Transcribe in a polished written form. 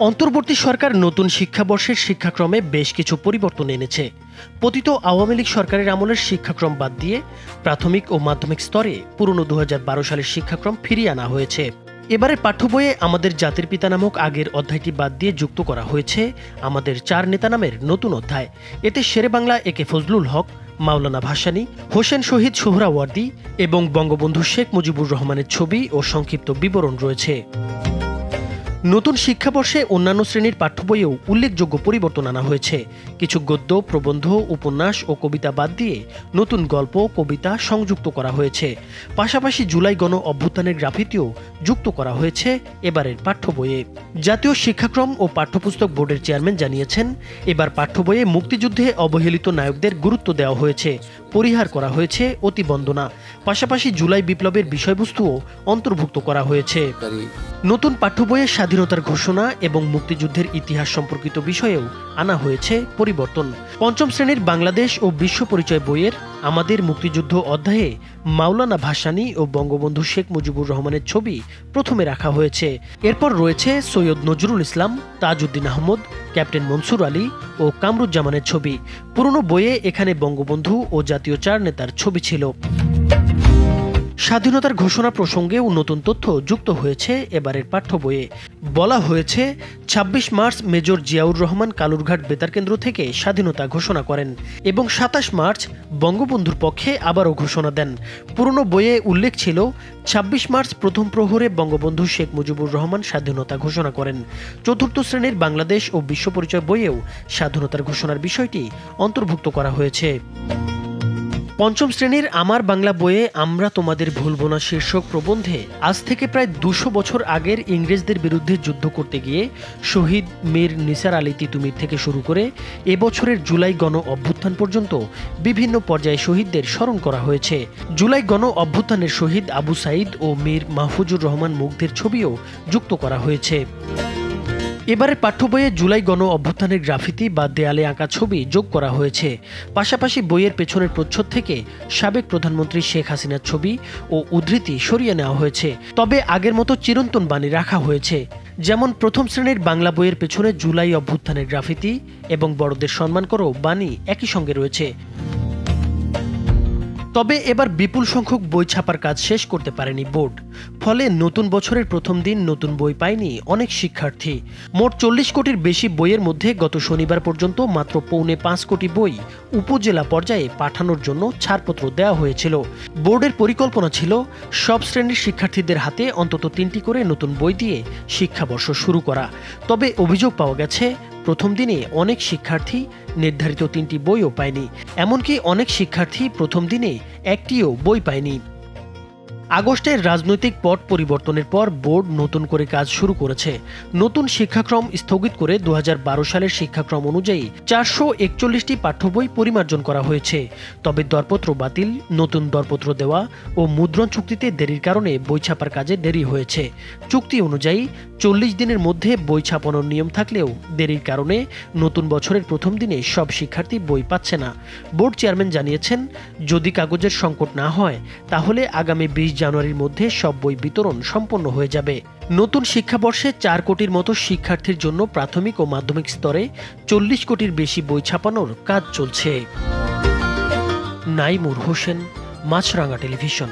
অন্তর্বর্তী সরকার নতুন শিক্ষাবর্ষের শিক্ষাক্রমে বেশ কিছু পরিবর্তন এনেছে। পতিত আওয়ামী লীগ সরকারের আমলের শিক্ষাক্রম বাদ দিয়ে প্রাথমিক ও মাধ্যমিক স্তরে পুরনো ২০১২ সালের শিক্ষাক্রম ফিরিয়ে আনা হয়েছে। এবারের পাঠ্য বইয়ে আমাদের জাতির পিতা নামক আগের অধ্যায়টি বাদ দিয়ে যুক্ত করা হয়েছে আমাদের চার নেতা নামের নতুন অধ্যায়। এতে শেরে বাংলা একে ফজলুল হক, মাওলানা ভাসানী, হোসেন শহীদ সোহরাওয়ার্দী এবং বঙ্গবন্ধু শেখ মুজিবুর রহমানের ছবি ও সংক্ষিপ্ত বিবরণ রয়েছে। নতুন শিক্ষাবর্ষে অন্যান্য শ্রেণীর পাঠ্য বইয়েও উল্লেখযোগ্য পরিবর্তন আনা হয়েছে। কিছু গদ্য, প্রবন্ধ, উপন্যাস ও কবিতা বাদ দিয়ে নতুন গল্প, কবিতা সংযুক্ত করা হয়েছে। পাশাপাশি জুলাই গণ অভ্যুত্থানের গ্রাফিতিও যুক্ত করা হয়েছে এবারের পাঠ্য বইয়ে। জাতীয় শিক্ষাক্রম ও পাঠ্যপুস্তক বোর্ডের চেয়ারম্যান জানিয়েছেন, এবার পাঠ্য বইয়ে মুক্তিযুদ্ধে অবহেলিত নায়কদের গুরুত্ব দেওয়া হয়েছে, পরিহার করা হয়েছে অতিবন্দনা। পাশাপাশি জুলাই বিপ্লবের বিষয়বস্তুও অন্তর্ভুক্ত করা হয়েছে। নতুন পাঠ্য বইয়ে স্বাধীনতার ঘোষণা এবং মুক্তিযুদ্ধের ইতিহাস সম্পর্কিত বিষয়েও আনা হয়েছে পরিবর্তন। পঞ্চম শ্রেণীর বাংলাদেশ ও বিশ্ব পরিচয় বইয়ের আমাদের মুক্তিযুদ্ধ অধ্যায়ে মাওলানা ভাসানী ও বঙ্গবন্ধু শেখ মুজিবুর রহমানের ছবি প্রথমে রাখা হয়েছে। এরপর রয়েছে সৈয়দ নজরুল ইসলাম, তাজউদ্দিন আহমদ, ক্যাপ্টেন মনসুর আলী ও কামরুজ্জামানের ছবি। পুরনো বইয়ে এখানে বঙ্গবন্ধু ও জাতীয় চার নেতার ছবি ছিল। স্বাধীনতার ঘোষণা প্রসঙ্গেও নতুন তথ্য যুক্ত হয়েছে এবারের পাঠ্য বইয়ে। বলা হয়েছে, ২৬ মার্চ মেজর জিয়াউর রহমান কালুরঘাট বেতার কেন্দ্র থেকে স্বাধীনতা ঘোষণা করেন এবং ২৭ মার্চ বঙ্গবন্ধুর পক্ষে আবারও ঘোষণা দেন। পুরনো বইয়ে উল্লেখ ছিল ২৬ মার্চ প্রথম প্রহরে বঙ্গবন্ধু শেখ মুজিবুর রহমান স্বাধীনতা ঘোষণা করেন। চতুর্থ শ্রেণীর বাংলাদেশ ও বিশ্ব পরিচয় বইয়েও স্বাধীনতার ঘোষণার বিষয়টি অন্তর্ভুক্ত করা হয়েছে। পঞ্চম শ্রেণীর আমার বাংলা বইয়ে আমরা তোমাদের ভুলব না শীর্ষক প্রবন্ধে আজ থেকে প্রায় ২০০ বছর আগের ইংরেজদের বিরুদ্ধে যুদ্ধ করতে গিয়ে শহীদ মীর নিসার আলী তিতুমীর থেকে শুরু করে এবছরের জুলাই গণ অভ্যুত্থান পর্যন্ত বিভিন্ন পর্যায়ে শহীদদের স্মরণ করা হয়েছে। জুলাই গণ অভ্যুত্থানের শহীদ আবু সাঈদ ও মীর মাহফুজুর রহমান মুগ্ধের ছবিও যুক্ত করা হয়েছে। এবারের পাঠ্য বইয়ে জুলাই গণ অভ্যুত্থানের গ্রাফিতি বা দেয়ালে আঁকা ছবি যোগ করা হয়েছে। পাশাপাশি বইয়ের পেছনের প্রচ্ছদ থেকে সাবেক প্রধানমন্ত্রী শেখ হাসিনার ছবি ও উদ্ধৃতি সরিয়ে নেওয়া হয়েছে। তবে আগের মতো চিরন্তন বাণী রাখা হয়েছে। যেমন প্রথম শ্রেণীর বাংলা বইয়ের পেছনে জুলাই অভ্যুত্থানের গ্রাফিতি এবং বড়দের সম্মান করো বাণী একই সঙ্গে রয়েছে। তবে এবার বিপুল সংখ্যক বই ছাপার কাজ শেষ করতে পারেনি বোর্ড। ফলে নতুন বছরের প্রথম দিন নতুন বই পায়নি অনেক শিক্ষার্থী। মোট ৪০ কোটির বেশি বইয়ের মধ্যে গত শনিবার পর্যন্ত মাত্র ৪.৫ কোটি বই উপজেলা পর্যায়ে পাঠানোর জন্য ছাড়পত্র দেওয়া হয়েছিল। বোর্ডের পরিকল্পনা ছিল সব শ্রেণীর শিক্ষার্থীদের হাতে অন্তত ৩টি করে নতুন বই দিয়ে শিক্ষাবর্ষ শুরু করা। তবে অভিযোগ পাওয়া গেছে, প্রথম দিনে অনেক শিক্ষার্থী নির্ধারিত ৩টি বইও পায়নি। এমনকি অনেক শিক্ষার্থী প্রথম দিনে একটিও বই পায়নি। আগস্টের রাজনৈতিক পট পরিবর্তনের পর বোর্ড নতুন করে কাজ শুরু করেছে। নতুন শিক্ষাক্রম স্থগিত করে ২০১২ সালের শিক্ষাক্রম অনুযায়ী ৪৪১টি পাঠ্য বই পরিমার্জন করা হয়েছে। তবে দরপত্র বাতিল, নতুন দরপত্র দেওয়া ও মুদ্রণ চুক্তিতে দেরির কারণে বই ছাপার কাজে দেরি হয়েছে। চুক্তি অনুযায়ী ৪০ দিনের মধ্যে বই ছাপানোর নিয়ম থাকলেও দেরির কারণে নতুন বছরের প্রথম দিনে সব শিক্ষার্থী বই পাচ্ছে না। বোর্ড চেয়ারম্যান জানিয়েছেন, যদি কাগজের সংকট না হয় তাহলে আগামী ২০ জানুয়ারির মধ্যে সব বই বিতরণ সম্পন্ন হয়ে যাবে। নতুন শিক্ষাবর্ষে ৪ কোটির মতো শিক্ষার্থীর জন্য প্রাথমিক ও মাধ্যমিক স্তরে ৪০ কোটির বেশি বই ছাপানোর কাজ চলছে। নাইমুর হোসেন, মাছরাঙা টেলিভিশন।